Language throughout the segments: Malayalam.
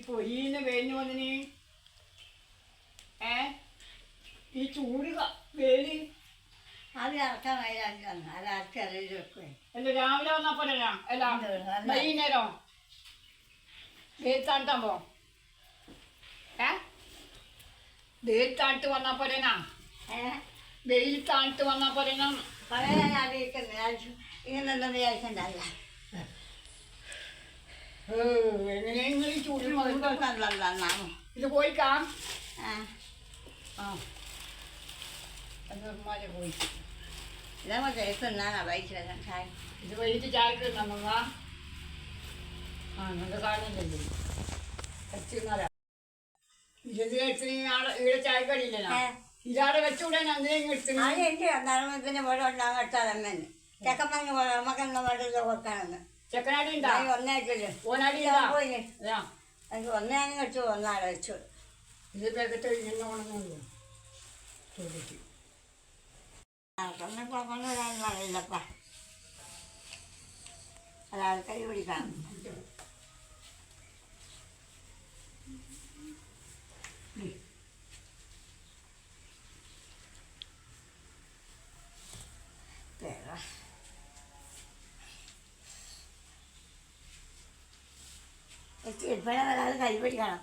പൊരിന്ന് വേഞ്ഞു വന്നിന് ഈ ചൂട് വേലി അത് ഇറക്കാൻ വയ്യാന്ന് അത് ഇറക്കി അറിയിച്ച് വെക്കുവേ. അല്ല രാവിലെ വന്നപ്പോ അല്ല വൈകുന്നേരം വെയിൽ താഴ്ത്താമ്പോ വെയിൽ താഴ്ത്ത് വന്നാ പോരേനാ വെയിൽ താഴ്ത്ത് വന്നാ പോരേനാ പഴയ ഞാൻ അറിയിക്കുന്നത് ഇങ്ങനെയൊന്നും വിചാരിക്കണ്ടല്ല. എങ്ങനെയെങ്കിലും ഈ ചൂടിൽ നന്നാമോ ഇത് പോയിക്കാ പോയി ഇതങ്ങോട്ട് എടുക്കുന്നതാണ് വൈകിട്ട് ചായ. ഇത് വൈകിട്ട് ചായക്ക് നമ്മ നല്ല സാധനം ഇവിടെ ചായക്കടിയില്ല ഇതാടെ വെച്ചുകൂടെ എനിക്ക് നറുമത്തിന് പോലെ ഉണ്ടാകാൻ എടുത്താൽ ചെക്കമ്മ നമുക്കെന്ന വേണ്ടത് കൊടുക്കണമെന്ന് ചെക്കനാടി ഒന്നായിട്ടില്ല പോയി എനിക്ക് ഒന്നേങ്ങ് വെച്ചു ഒന്നാടെ വെച്ചു. ഇത് പാക്കറ്റ് ഇങ്ങനെ ഉണങ്ങുന്നു ചോദിച്ചു അറിയില്ലപ്പാ അതാൾ കൈ പിടിക്കാം. ഇപ്പോഴേ ഒരാൾ കൈ പിടിക്കണം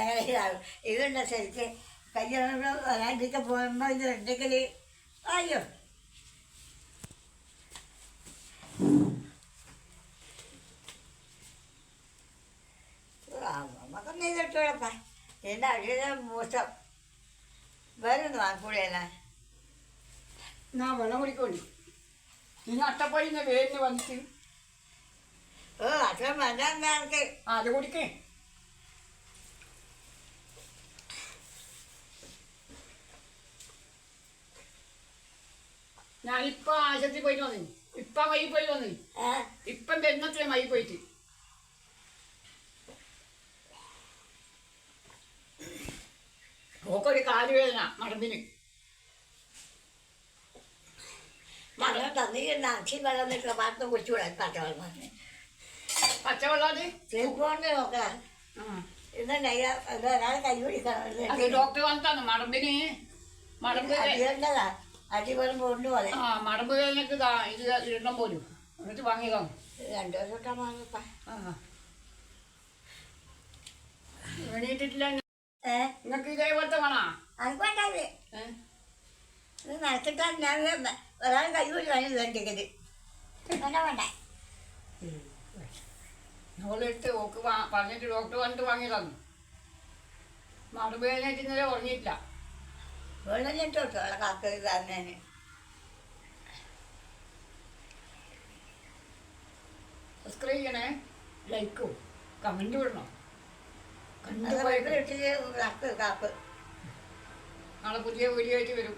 അങ്ങനെ ഇതാകും. ഇതുണ്ട് ശരിക്ക് കയ്യോടെ ഒരാഴ്ചക്ക് പോകുമ്പോൾ ഇത് ഉണ്ടെങ്കിൽ അയ്യോ നമുക്കൊന്നും ചെയ്തിട്ടോളപ്പാ. എൻ്റെ അടിയുടെ മൂസം വേറൊന്ന് വാങ്ങിക്കൂടിയല്ല. ഞാൻ വെള്ളം കുടിക്കോണ്ടി ഇനി അട്ടപ്പഴിന്ന് വേരിന് വന്നിട്ട് അത്ര വേണ്ട ആൾക്ക് അത് കുടിക്കേ. ഞാനിപ്പോ ആശുപത്രി പോയിട്ട് വന്നു. ഇപ്പം വൈകി പോയി വന്നു. ഇപ്പം വരുന്നത്രേ വൈകി പോയിട്ട് ഓക്കൊരു കാല് വേദന മടമ്പിന്. അക്ഷി വെള്ളം നിൽക്കുക പാട്ട് കുടിച്ചുകൂടാ പച്ചവെള്ളം പറഞ്ഞ് പച്ചവെള്ളാല് ചെറുപ്പോണ്ട് നോക്കാം. ഇതുണ്ട് ഒരാൾ കൈ പിടിക്കണം. അത് ഡോക്ടർ വന്നിട്ടാണ് മടമ്പിന് മടമ്പ് അടിയുണ്ടതാ അടിപോലും കൊണ്ടുപോലെ മടമ്പ് വേദനക്ക് ഇത് ഇടണം പോലും എന്നിട്ട് വാങ്ങിയതാണ്. 2 ദിവസം ഇട്ടാ വാങ്ങിപ്പാ. എണീറ്റിട്ടില്ല നിങ്ങൾക്ക് ഇതേപോലത്തെ വേണോ? അത് വേണ്ടത് ഇത് നടത്തിട്ടാ ഞാൻ ഒരാൾ കൈ പിടിക്കാനും വേണ്ടിക്കത് വേണ്ട വേണ്ട. ഞങ്ങളെടുത്ത് ഓക്ക് പറഞ്ഞിട്ട് ഡോക്ടർ വന്നിട്ട് വാങ്ങിയതാണ്. മടമ്പ് വേദനയായിട്ട് ഇന്നലെ ഉറങ്ങിയിട്ടില്ല. വെള്ളം ഞെട്ടോട്ടോ അവളെ കാക്ക തന്നേന് സബ്സ്ക്രൈബ് ചെയ്യണേ, ലൈക്കും കമൻറ്റ് വിടണം. ഇട്ടിട്ട് കാക്ക് നാളെ പുതിയ വീഡിയോ ആയിട്ട് വരും.